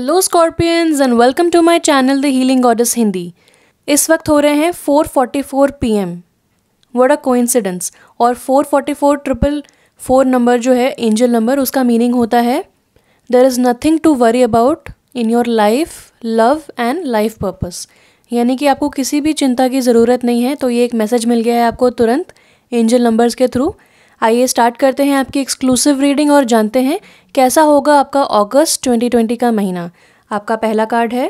Hello scorpions and welcome to my channel the healing goddess Hindi. इस वक्त हो रहे हैं 4:44 PM। What a coincidence. और 4:44 नंबर जो है एंजल नंबर, उसका मीनिंग होता है there is nothing to worry about in your life, love and life purpose. यानी कि आपको किसी भी चिंता की ज़रूरत नहीं है। तो ये एक मैसेज मिल गया है आपको तुरंत एंजल नंबर्स के थ्रू। आइए स्टार्ट करते हैं आपकी एक्सक्लूसिव रीडिंग और जानते हैं कैसा होगा आपका अगस्त 2020 का महीना। आपका पहला कार्ड है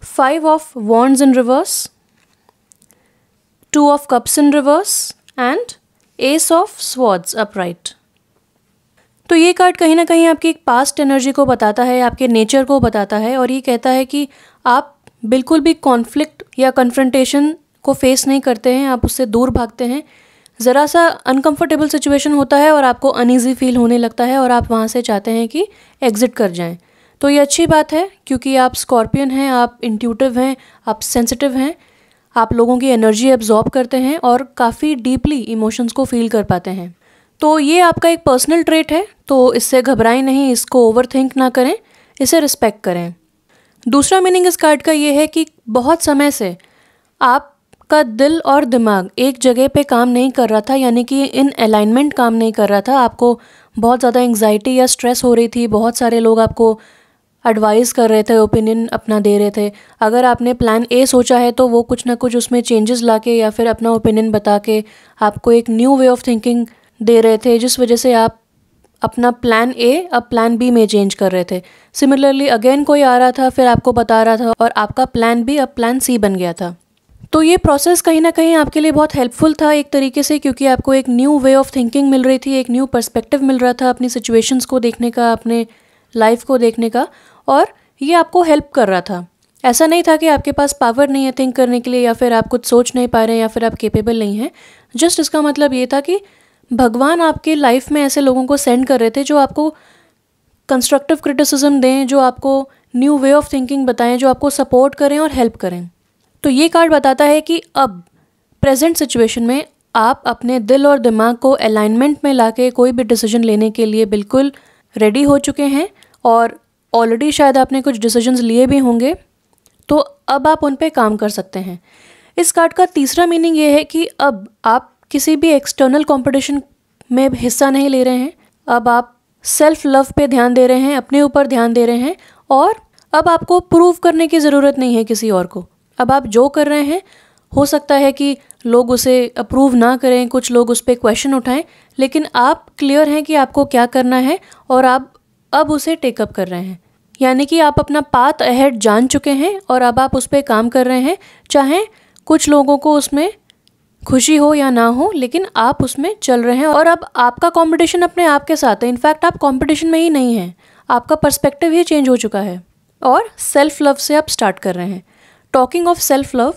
5 of wands in reverse, 2 of cups in reverse and S of swords upright. तो ये कार्ड कहीं ना कहीं आपकी एक पास्ट एनर्जी को बताता है, आपके नेचर को बताता है, और ये कहता है कि आप बिल्कुल भी कॉन्फ्लिक्ट या कन्फ्रंटेशन को फेस नहीं करते हैं, आप उससे दूर भागते हैं। ज़रा सा अनकंफर्टेबल सिचुएशन होता है और आपको अनईजी फील होने लगता है और आप वहाँ से चाहते हैं कि एग्ज़िट कर जाएं। तो ये अच्छी बात है क्योंकि आप स्कॉर्पियन हैं, आप इंट्यूटिव हैं, आप सेंसिटिव हैं, आप लोगों की एनर्जी एब्जॉर्ब करते हैं और काफ़ी डीपली इमोशंस को फील कर पाते हैं। तो ये आपका एक पर्सनल ट्रेट है, तो इससे घबराएं नहीं, इसको ओवरथिंक ना करें, इसे रिस्पेक्ट करें। दूसरा मीनिंग इस कार्ड का ये है कि बहुत समय से आप का दिल और दिमाग एक जगह पे काम नहीं कर रहा था, यानी कि इन अलाइनमेंट काम नहीं कर रहा था। आपको बहुत ज़्यादा एंग्जाइटी या स्ट्रेस हो रही थी, बहुत सारे लोग आपको एडवाइस कर रहे थे, ओपिनियन अपना दे रहे थे। अगर आपने प्लान ए सोचा है तो वो कुछ ना कुछ उसमें चेंजेस लाके या फिर अपना ओपिनियन बता के आपको एक न्यू वे ऑफ थिंकिंग दे रहे थे, जिस वजह से आप अपना प्लान ए अब प्लान बी में चेंज कर रहे थे। सिमिलरली अगेन कोई आ रहा था, फिर आपको बता रहा था और आपका प्लान बी अब प्लान सी बन गया था। तो ये प्रोसेस कहीं ना कहीं आपके लिए बहुत हेल्पफुल था एक तरीके से, क्योंकि आपको एक न्यू वे ऑफ थिंकिंग मिल रही थी, एक न्यू पर्सपेक्टिव मिल रहा था अपनी सिचुएशंस को देखने का, अपने लाइफ को देखने का, और ये आपको हेल्प कर रहा था। ऐसा नहीं था कि आपके पास पावर नहीं है थिंक करने के लिए, या फिर आप कुछ सोच नहीं पा रहे हैं, या फिर आप केपेबल नहीं हैं। जस्ट इसका मतलब ये था कि भगवान आपके लाइफ में ऐसे लोगों को सेंड कर रहे थे जो आपको कंस्ट्रक्टिव क्रिटिसिज्म दें, जो आपको न्यू वे ऑफ थिंकिंग बताएं, जो आपको सपोर्ट करें और हेल्प करें। तो ये कार्ड बताता है कि अब प्रेजेंट सिचुएशन में आप अपने दिल और दिमाग को अलाइनमेंट में लाके कोई भी डिसीजन लेने के लिए बिल्कुल रेडी हो चुके हैं, और ऑलरेडी शायद आपने कुछ डिसीजंस लिए भी होंगे, तो अब आप उन पे काम कर सकते हैं। इस कार्ड का तीसरा मीनिंग ये है कि अब आप किसी भी एक्सटर्नल कंपटीशन में हिस्सा नहीं ले रहे हैं। अब आप सेल्फ लव पे ध्यान दे रहे हैं, अपने ऊपर ध्यान दे रहे हैं, और अब आपको प्रूव करने की ज़रूरत नहीं है किसी और को। अब आप जो कर रहे हैं, हो सकता है कि लोग उसे अप्रूव ना करें, कुछ लोग उस पर क्वेश्चन उठाएं, लेकिन आप क्लियर हैं कि आपको क्या करना है और आप अब उसे टेकअप कर रहे हैं। यानी कि आप अपना पाथ अहेड जान चुके हैं और अब आप उस पर काम कर रहे हैं, चाहे कुछ लोगों को उसमें खुशी हो या ना हो, लेकिन आप उसमें चल रहे हैं। और अब आपका कंपटीशन अपने आप के साथ है। इनफैक्ट आप कंपटीशन में ही नहीं हैं, आपका पर्सपेक्टिव ही चेंज हो चुका है और सेल्फ लव से आप स्टार्ट कर रहे हैं। Talking of self love,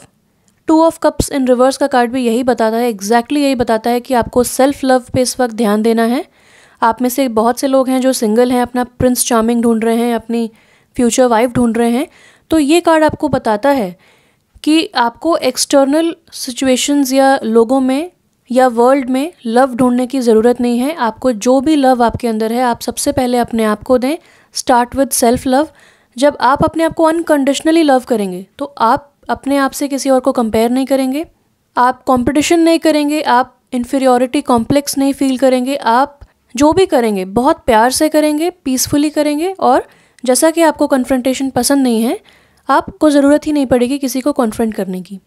2 of cups in reverse का कार्ड भी यही बताता है, एग्जैक्टली यही बताता है कि आपको सेल्फ लव पे इस वक्त ध्यान देना है। आप में से बहुत से लोग हैं जो सिंगल हैं, अपना प्रिंस चार्मिंग ढूंढ रहे हैं, अपनी फ्यूचर वाइफ ढूंढ रहे हैं। तो ये कार्ड आपको बताता है कि आपको एक्सटर्नल सिचुएशंस या लोगों में या वर्ल्ड में लव ढूंढने की ज़रूरत नहीं है। आपको जो भी लव आपके अंदर है, आप सबसे पहले अपने आप को दें। Start with self love. जब आप अपने आप को अनकंडीशनली लव करेंगे तो आप अपने आप से किसी और को कंपेयर नहीं करेंगे, आप कंपटीशन नहीं करेंगे, आप इन्फीरियॉरिटी कॉम्प्लेक्स नहीं फील करेंगे। आप जो भी करेंगे बहुत प्यार से करेंगे, पीसफुली करेंगे, और जैसा कि आपको कन्फ्रंटेशन पसंद नहीं है, आपको ज़रूरत ही नहीं पड़ेगी किसी को कन्फ्रंट करने की।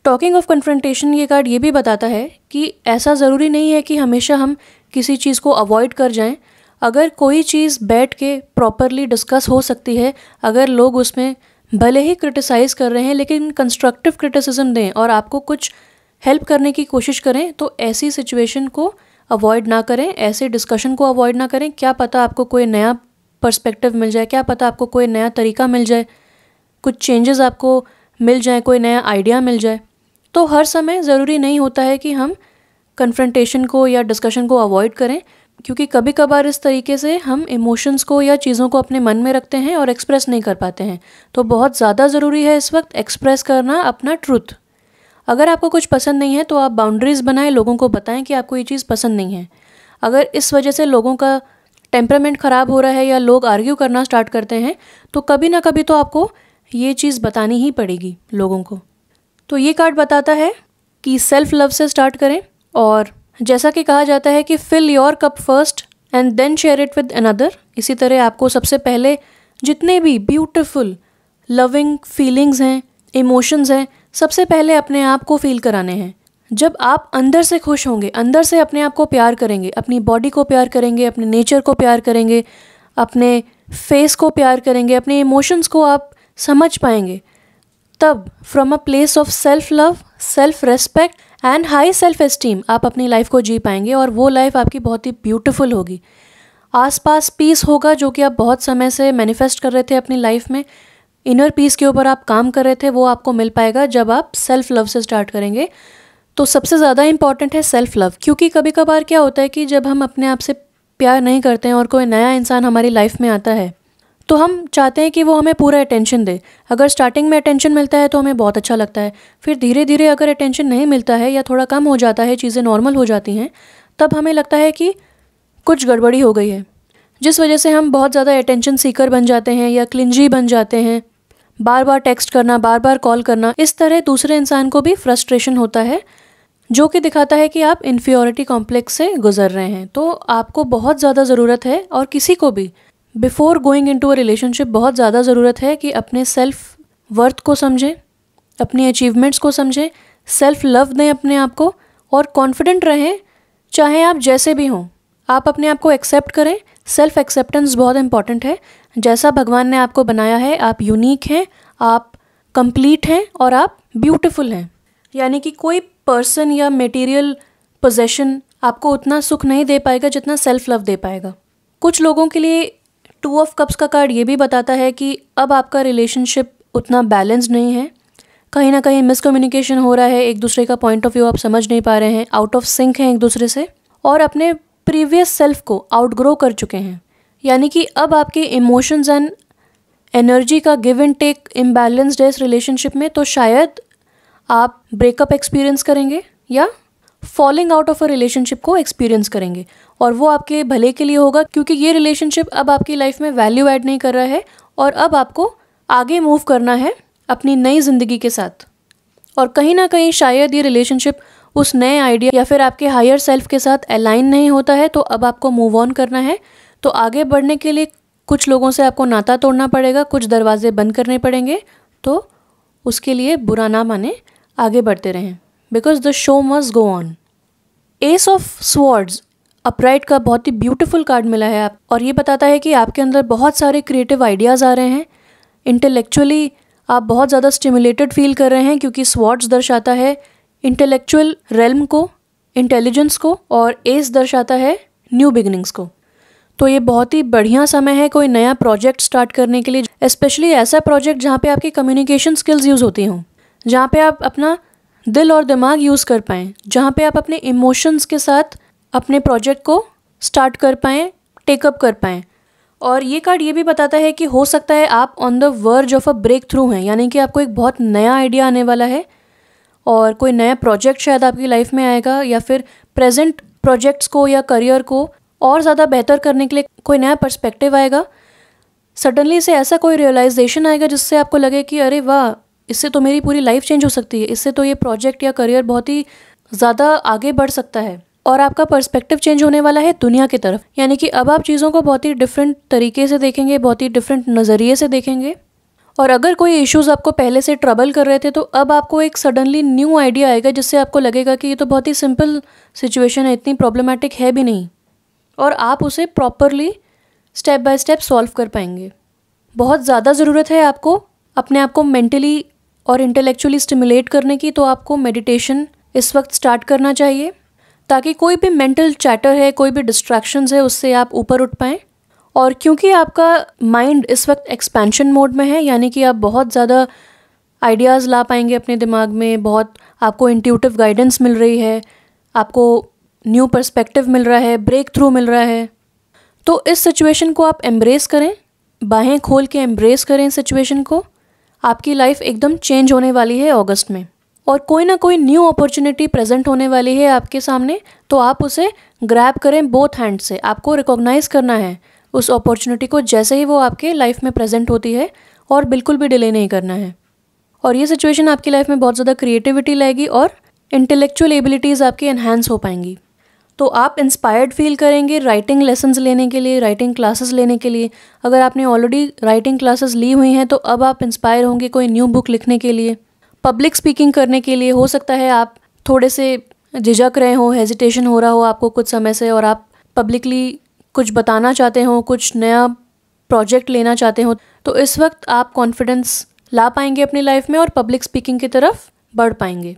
टॉकिंग ऑफ कन्फ्रंटेशन, ये कार्ड ये भी बताता है कि ऐसा ज़रूरी नहीं है कि हमेशा हम किसी चीज़ को अवॉइड कर जाएं। अगर कोई चीज़ बैठ के प्रॉपरली डिस्कस हो सकती है, अगर लोग उसमें भले ही क्रिटिसाइज़ कर रहे हैं लेकिन कंस्ट्रक्टिव क्रिटिसिज्म दें और आपको कुछ हेल्प करने की कोशिश करें, तो ऐसी सिचुएशन को अवॉइड ना करें, ऐसे डिस्कशन को अवॉइड ना करें। क्या पता आपको कोई नया पर्सपेक्टिव मिल जाए, क्या पता आपको कोई नया तरीका मिल जाए, कुछ चेंजेस आपको मिल जाए, कोई नया आइडिया मिल जाए। तो हर समय ज़रूरी नहीं होता है कि हम कन्फ्रंटेशन को या डिस्कशन को अवॉइड करें, क्योंकि कभी कभार इस तरीके से हम इमोशंस को या चीज़ों को अपने मन में रखते हैं और एक्सप्रेस नहीं कर पाते हैं। तो बहुत ज़्यादा ज़रूरी है इस वक्त एक्सप्रेस करना अपना ट्रुथ। अगर आपको कुछ पसंद नहीं है तो आप बाउंड्रीज़ बनाएं, लोगों को बताएं कि आपको ये चीज़ पसंद नहीं है। अगर इस वजह से लोगों का टेम्परामेंट ख़राब हो रहा है या लोग आर्ग्यू करना स्टार्ट करते हैं, तो कभी ना कभी तो आपको ये चीज़ बतानी ही पड़ेगी लोगों को। तो ये कार्ड बताता है कि सेल्फ लव से स्टार्ट करें, और जैसा कि कहा जाता है कि fill your cup first and then share it with another. इसी तरह आपको सबसे पहले जितने भी ब्यूटीफुल लविंग फीलिंग्स हैं, इमोशंस हैं, सबसे पहले अपने आप को फील कराने हैं। जब आप अंदर से खुश होंगे, अंदर से अपने आप को प्यार करेंगे, अपनी बॉडी को प्यार करेंगे, अपने नेचर को प्यार करेंगे, अपने फेस को प्यार करेंगे, अपने इमोशंस को आप समझ पाएंगे, तब from a place of self love, self respect and high self esteem आप अपनी लाइफ को जी पाएंगे, और वो लाइफ आपकी बहुत ही ब्यूटीफुल होगी। आसपास पीस होगा, जो कि आप बहुत समय से मैनिफेस्ट कर रहे थे अपनी लाइफ में। इनर पीस के ऊपर आप काम कर रहे थे, वो आपको मिल पाएगा जब आप सेल्फ लव से स्टार्ट करेंगे। तो सबसे ज़्यादा इंपॉर्टेंट है सेल्फ लव, क्योंकि कभी कभार क्या होता है कि जब हम अपने आप से प्यार नहीं करते हैं और कोई नया इंसान हमारी लाइफ में आता है, तो हम चाहते हैं कि वो हमें पूरा अटेंशन दे। अगर स्टार्टिंग में अटेंशन मिलता है तो हमें बहुत अच्छा लगता है, फिर धीरे धीरे अगर अटेंशन नहीं मिलता है या थोड़ा कम हो जाता है, चीज़ें नॉर्मल हो जाती हैं, तब हमें लगता है कि कुछ गड़बड़ी हो गई है, जिस वजह से हम बहुत ज़्यादा अटेंशन सीकर बन जाते हैं या क्लिंजी बन जाते हैं। बार बार टेक्स्ट करना, बार बार कॉल करना, इस तरह दूसरे इंसान को भी फ्रस्ट्रेशन होता है, जो कि दिखाता है कि आप इन्फीरियरिटी कॉम्प्लेक्स से गुजर रहे हैं। तो आपको बहुत ज़्यादा ज़रूरत है, और किसी को भी before going into a relationship बहुत ज़्यादा ज़रूरत है कि अपने सेल्फ वर्थ को समझें, अपनी अचीवमेंट्स को समझें, सेल्फ लव दें अपने आप को, और कॉन्फिडेंट रहें चाहे आप जैसे भी हों। आप अपने आप को एक्सेप्ट करें। सेल्फ एक्सेप्टेंस बहुत इंपॉर्टेंट है। जैसा भगवान ने आपको बनाया है, आप यूनिक हैं, आप कंप्लीट हैं, और आप ब्यूटीफुल हैं। यानी कि कोई पर्सन या मटेरियल पोजेशन आपको उतना सुख नहीं दे पाएगा जितना सेल्फ लव दे पाएगा। कुछ लोगों के लिए 2 ऑफ कप्स का कार्ड ये भी बताता है कि अब आपका रिलेशनशिप उतना बैलेंस्ड नहीं है, कहीं ना कहीं मिसकम्युनिकेशन हो रहा है, एक दूसरे का पॉइंट ऑफ व्यू आप समझ नहीं पा रहे हैं, आउट ऑफ सिंक हैं एक दूसरे से, और अपने प्रीवियस सेल्फ को आउटग्रो कर चुके हैं। यानी कि अब आपके इमोशंस एंड एनर्जी का गिव एंड टेक इम्बैलेंस्ड है इस रिलेशनशिप में। तो शायद आप ब्रेकअप एक्सपीरियंस करेंगे या falling out of a relationship को एक्सपीरियंस करेंगे, और वो आपके भले के लिए होगा, क्योंकि ये रिलेशनशिप अब आपकी लाइफ में वैल्यू ऐड नहीं कर रहा है, और अब आपको आगे मूव करना है अपनी नई ज़िंदगी के साथ। और कहीं ना कहीं शायद ये रिलेशनशिप उस नए आइडिया या फिर आपके हायर सेल्फ के साथ अलाइन नहीं होता है, तो अब आपको मूव ऑन करना है। तो आगे बढ़ने के लिए कुछ लोगों से आपको नाता तोड़ना पड़ेगा, कुछ दरवाजे बंद करने पड़ेंगे। तो उसके लिए बुरा ना माने, आगे बढ़ते रहें, because the show must go on. S of swords upright का बहुत ही ब्यूटीफुल कार्ड मिला है आप, और ये बताता है कि आपके अंदर बहुत सारे क्रिएटिव आइडियाज़ आ रहे हैं। इंटेलेक्चुअली आप बहुत ज़्यादा स्टिमुलेटेड फील कर रहे हैं, क्योंकि स्वॉर्ड्स दर्शाता है इंटेलेक्चुअल रेल्म को, इंटेलिजेंस को, और एस दर्शाता है न्यू बिगिनिंग्स को। तो ये बहुत ही बढ़िया समय है कोई नया प्रोजेक्ट स्टार्ट करने के लिए, स्पेशली ऐसा प्रोजेक्ट जहाँ पे आपकी कम्युनिकेशन स्किल्स यूज़ होती हों, जहाँ पे आप अपना दिल और दिमाग यूज़ कर पाएँ, जहाँ पे आप अपने इमोशंस के साथ अपने प्रोजेक्ट को स्टार्ट कर पाएँ, टेकअप कर पाएँ। और ये कार्ड ये भी बताता है कि हो सकता है आप on the verge of a breakthrough हैं, यानी कि आपको एक बहुत नया आइडिया आने वाला है, और कोई नया प्रोजेक्ट शायद आपकी लाइफ में आएगा, या फिर प्रेजेंट प्रोजेक्ट्स को या करियर को और ज़्यादा बेहतर करने के लिए कोई नया पर्सपेक्टिव आएगा। सडनली से ऐसा कोई रियलाइजेशन आएगा जिससे आपको लगे कि अरे वाह, इससे तो मेरी पूरी लाइफ चेंज हो सकती है, इससे तो ये प्रोजेक्ट या करियर बहुत ही ज़्यादा आगे बढ़ सकता है। और आपका पर्सपेक्टिव चेंज होने वाला है दुनिया की तरफ, यानी कि अब आप चीज़ों को बहुत ही डिफरेंट तरीके से देखेंगे, बहुत ही डिफरेंट नज़रिए से देखेंगे। और अगर कोई इश्यूज़ आपको पहले से ट्रबल कर रहे थे, तो अब आपको एक सडनली न्यू आइडिया आएगा जिससे आपको लगेगा कि ये तो बहुत ही सिंपल सिचुएशन है, इतनी प्रॉब्लमेटिक है भी नहीं, और आप उसे properly step by step solve कर पाएंगे। बहुत ज़्यादा ज़रूरत है आपको अपने आप को मेंटली और इंटेलेक्चुअली स्टिमुलेट करने की, तो आपको मेडिटेशन इस वक्त स्टार्ट करना चाहिए, ताकि कोई भी मेंटल चैटर है, कोई भी डिस्ट्रैक्शंस है, उससे आप ऊपर उठ पाएँ। और क्योंकि आपका माइंड इस वक्त एक्सपेंशन मोड में है, यानी कि आप बहुत ज़्यादा आइडियाज़ ला पाएंगे अपने दिमाग में, बहुत आपको इंट्यूटिव गाइडेंस मिल रही है, आपको न्यू पर्सपेक्टिव मिल रहा है, ब्रेक थ्रू मिल रहा है। तो इस सिचुएशन को आप एम्ब्रेस करें, बाहें खोल के एम्ब्रेस करें इस सिचुएशन को। आपकी लाइफ एकदम चेंज होने वाली है अगस्त में। और कोई ना कोई न्यू अपॉर्चुनिटी प्रेजेंट होने वाली है आपके सामने, तो आप उसे ग्रैब करें बोथ हैंड से। आपको रिकॉग्नाइज करना है उस अपॉर्चुनिटी को जैसे ही वो आपके लाइफ में प्रेजेंट होती है, और बिल्कुल भी डिले नहीं करना है। और ये सिचुएशन आपकी लाइफ में बहुत ज़्यादा क्रिएटिविटी लाएगी और इंटेलेक्चुअल एबिलिटीज़ आपकी एनहांस हो पाएंगी। तो आप इंस्पायर्ड फील करेंगे राइटिंग लेसन्स लेने के लिए, राइटिंग क्लासेस लेने के लिए। अगर आपने ऑलरेडी राइटिंग क्लासेस ली हुई हैं तो अब आप इंस्पायर होंगे कोई न्यू बुक लिखने के लिए, पब्लिक स्पीकिंग करने के लिए। हो सकता है आप थोड़े से झिझक रहे हो, हेजिटेशन हो रहा हो आपको कुछ समय से, और आप पब्लिकली कुछ बताना चाहते हो, कुछ नया प्रोजेक्ट लेना चाहते हो, तो इस वक्त आप कॉन्फिडेंस ला पाएंगे अपनी लाइफ में और पब्लिक स्पीकिंग की तरफ बढ़ पाएंगे।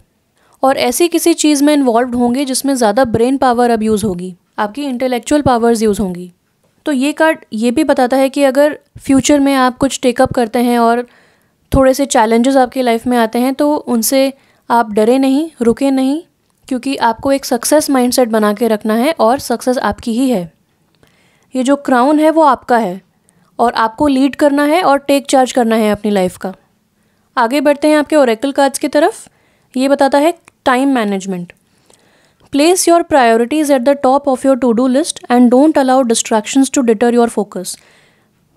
और ऐसी किसी चीज़ में इन्वॉल्व होंगे जिसमें ज़्यादा ब्रेन पावर अब यूज़ होगी, आपकी इंटेलेक्चुअल पावर्स यूज़ होंगी। तो ये कार्ड ये भी बताता है कि अगर फ्यूचर में आप कुछ टेकअप करते हैं और थोड़े से चैलेंजेस आपकी लाइफ में आते हैं तो उनसे आप डरे नहीं, रुके नहीं, क्योंकि आपको एक सक्सेस माइंडसेट बना के रखना है और सक्सेस आपकी ही है। ये जो क्राउन है वो आपका है और आपको लीड करना है और टेक चार्ज करना है अपनी लाइफ का। आगे बढ़ते हैं आपके ओरेकल कार्ड्स की तरफ। ये बताता है time management. Place your priorities at the top of your to do list and don't allow distractions to deter your focus.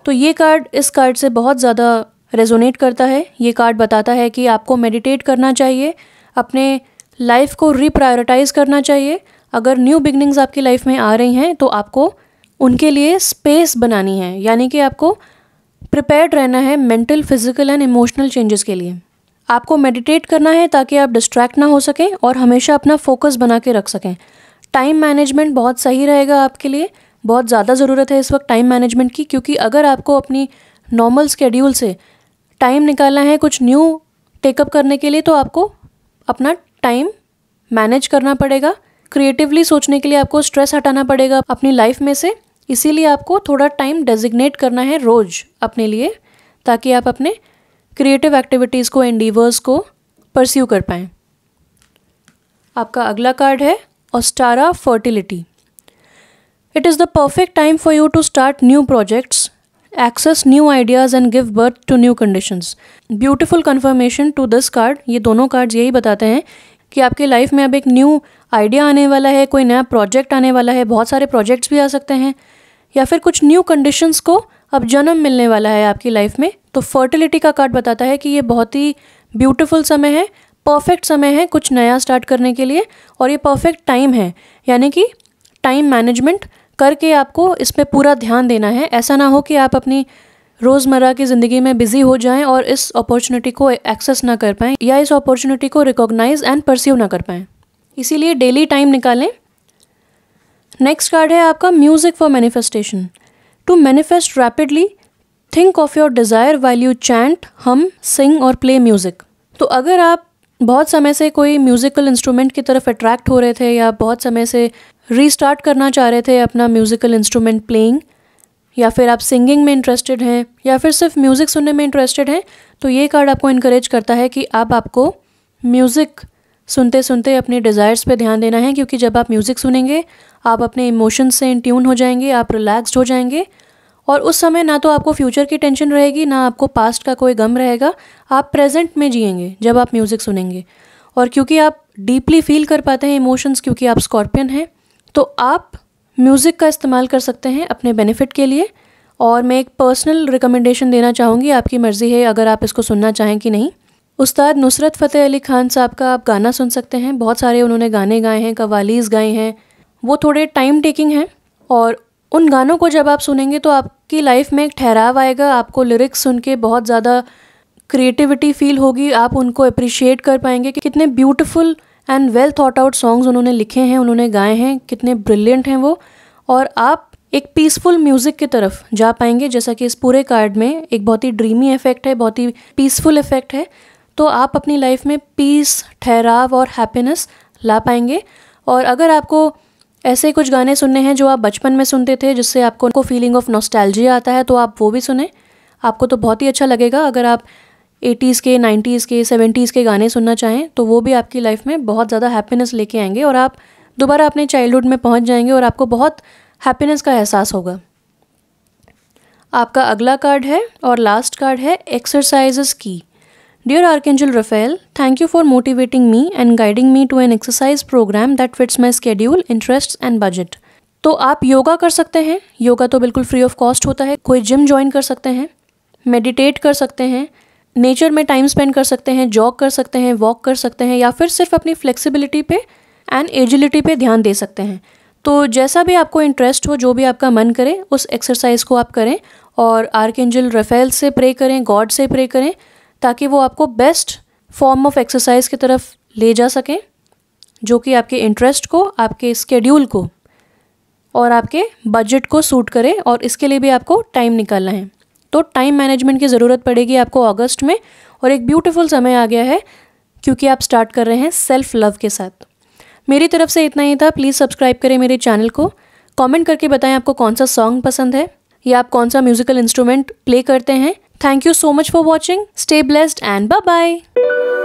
तो ये कार्ड इस कार्ड से बहुत ज़्यादा रेजोनेट करता है। ये कार्ड बताता है कि आपको मेडिटेट करना चाहिए, अपने लाइफ को रीप्रायोरिटाइज़ करना चाहिए। अगर न्यू बिगनिंग्स आपकी लाइफ में आ रही हैं तो आपको उनके लिए स्पेस बनानी है, यानी कि आपको प्रिपेयर्ड रहना है mental, physical and emotional changes के लिए। आपको मेडिटेट करना है ताकि आप डिस्ट्रैक्ट ना हो सकें और हमेशा अपना फोकस बना के रख सकें। टाइम मैनेजमेंट बहुत सही रहेगा आपके लिए, बहुत ज़्यादा ज़रूरत है इस वक्त टाइम मैनेजमेंट की, क्योंकि अगर आपको अपनी नॉर्मल स्केड्यूल से टाइम निकालना है कुछ न्यू टेकअप करने के लिए तो आपको अपना टाइम मैनेज करना पड़ेगा। क्रिएटिवली सोचने के लिए आपको स्ट्रेस हटाना पड़ेगा अपनी लाइफ में से। इसीलिए आपको थोड़ा टाइम डेजिग्नेट करना है रोज़ अपने लिए, ताकि आप अपने क्रिएटिव एक्टिविटीज़ को, एंडीवर्स को परस्यू कर पाएँ। आपका अगला कार्ड है Ostara fertility. It is the perfect time for you to start new projects, access new ideas and give birth to new conditions. Beautiful confirmation to this card. ये दोनों cards यही बताते हैं कि आपकी लाइफ में अब एक न्यू आइडिया आने वाला है, कोई नया प्रोजेक्ट आने वाला है। बहुत सारे प्रोजेक्ट्स भी आ सकते हैं, या फिर कुछ न्यू कंडीशंस को अब जन्म मिलने वाला है आपकी लाइफ में। तो फर्टिलिटी का कार्ड बताता है कि ये बहुत ही ब्यूटीफुल समय है, परफेक्ट समय है कुछ नया स्टार्ट करने के लिए, और ये परफेक्ट टाइम है, यानी कि टाइम मैनेजमेंट करके आपको इस पर पूरा ध्यान देना है। ऐसा ना हो कि आप अपनी रोज़मर्रा की ज़िंदगी में बिज़ी हो जाएं और इस अपॉर्चुनिटी को एक्सेस ना कर पाएँ या इस अपॉर्चुनिटी को रिकॉग्नाइज एंड परस्यू ना कर पाएँ। इसीलिए डेली टाइम निकालें। नेक्स्ट कार्ड है आपका music for manifestation. To manifest rapidly think of your desire while you chant, hum, sing और प्ले म्यूज़िक। तो अगर आप बहुत समय से कोई म्यूज़िकल इंस्ट्रूमेंट की तरफ अट्रैक्ट हो रहे थे या बहुत समय से रीस्टार्ट करना चाह रहे थे अपना म्यूज़िकल इंस्ट्रूमेंट प्लेइंग, या फिर आप सिंगिंग में इंटरेस्टेड हैं या फिर सिर्फ म्यूज़िक सुनने में इंटरेस्टेड हैं, तो ये कार्ड आपको इनकरेज करता है कि अब आपको म्यूज़िक सुनते सुनते अपने डिज़ायर्स पे ध्यान देना है। क्योंकि जब आप म्यूज़िक सुनेंगे आप अपने इमोशंस से इन ट्यून हो जाएंगे, आप रिलैक्स्ड हो जाएंगे, और उस समय ना तो आपको फ्यूचर की टेंशन रहेगी, ना आपको पास्ट का कोई गम रहेगा। आप प्रेजेंट में जिएंगे जब आप म्यूज़िक सुनेंगे। और क्योंकि आप डीपली फील कर पाते हैं इमोशंस, क्योंकि आप स्कॉर्पियन हैं, तो आप म्यूज़िक का इस्तेमाल कर सकते हैं अपने बेनिफिट के लिए। और मैं एक पर्सनल रिकमेंडेशन देना चाहूँगी, आपकी मर्ज़ी है अगर आप इसको सुनना चाहें कि नहीं। उस्ताद नुसरत फ़तेह अली खान साहब का आप गाना सुन सकते हैं। बहुत सारे उन्होंने गाने गाए हैं, कवालीज़ गाए हैं। वो थोड़े टाइम टेकिंग हैं, और उन गानों को जब आप सुनेंगे तो आपकी लाइफ में एक ठहराव आएगा। आपको लिरिक्स सुन के बहुत ज़्यादा क्रिएटिविटी फील होगी, आप उनको अप्रिशिएट कर पाएंगे कि कितने beautiful and well thought out songs उन्होंने लिखे हैं, उन्होंने गाए हैं, कितने ब्रिलियंट हैं वो। और आप एक पीसफुल म्यूज़िक की तरफ जा पाएंगे, जैसा कि इस पूरे कार्ड में एक बहुत ही ड्रीमी इफेक्ट है, बहुत ही पीसफुल इफेक्ट है। तो आप अपनी लाइफ में पीस, ठहराव और हैप्पीनेस ला पाएंगे। और अगर आपको ऐसे कुछ गाने सुनने हैं जो आप बचपन में सुनते थे, जिससे आपको फीलिंग ऑफ नॉस्टैल्जिया आता है, तो आप वो भी सुने। आपको तो बहुत ही अच्छा लगेगा। अगर आप 80s के, 90s के, 70s के गाने सुनना चाहें तो वो भी आपकी लाइफ में बहुत ज़्यादा हैप्पीनेस लेके आएंगे, और आप दोबारा अपने चाइल्डहुड में पहुंच जाएंगे और आपको बहुत हैप्पीनेस का एहसास होगा। आपका अगला कार्ड है और लास्ट कार्ड है एक्सरसाइजेस की। Dear Archangel Raphael, thank you for motivating me and guiding me to an exercise program that fits my schedule, interests and budget. तो आप योगा कर सकते हैं, योगा तो बिल्कुल फ्री ऑफ कॉस्ट होता है, कोई जिम ज्वाइन कर सकते हैं, मेडिटेट कर सकते हैं, नेचर में टाइम स्पेंड कर सकते हैं, जॉग कर सकते हैं, वॉक कर सकते हैं, या फिर सिर्फ अपनी फ्लेक्सिबिलिटी पे एंड एजिलिटी पे ध्यान दे सकते हैं। तो जैसा भी आपको इंटरेस्ट हो, जो भी आपका मन करे, उस एक्सरसाइज को आप करें और आर्कएंजल रफेल से प्रे करें, गॉड से प्रे करें, ताकि वो आपको बेस्ट फॉर्म ऑफ एक्सरसाइज की तरफ ले जा सकें, जो कि आपके इंटरेस्ट को, आपके स्केड्यूल को और आपके बजट को सूट करे, और इसके लिए भी आपको टाइम निकालना है। तो टाइम मैनेजमेंट की ज़रूरत पड़ेगी आपको अगस्त में, और एक ब्यूटीफुल समय आ गया है क्योंकि आप स्टार्ट कर रहे हैं सेल्फ लव के साथ। मेरी तरफ से इतना ही था। प्लीज़ सब्सक्राइब करें मेरे चैनल को, कमेंट करके बताएं आपको कौन सा सॉन्ग पसंद है या आप कौन सा म्यूजिकल इंस्ट्रूमेंट प्ले करते हैं। Thank you so much for watching. Stay blessed and bye bye.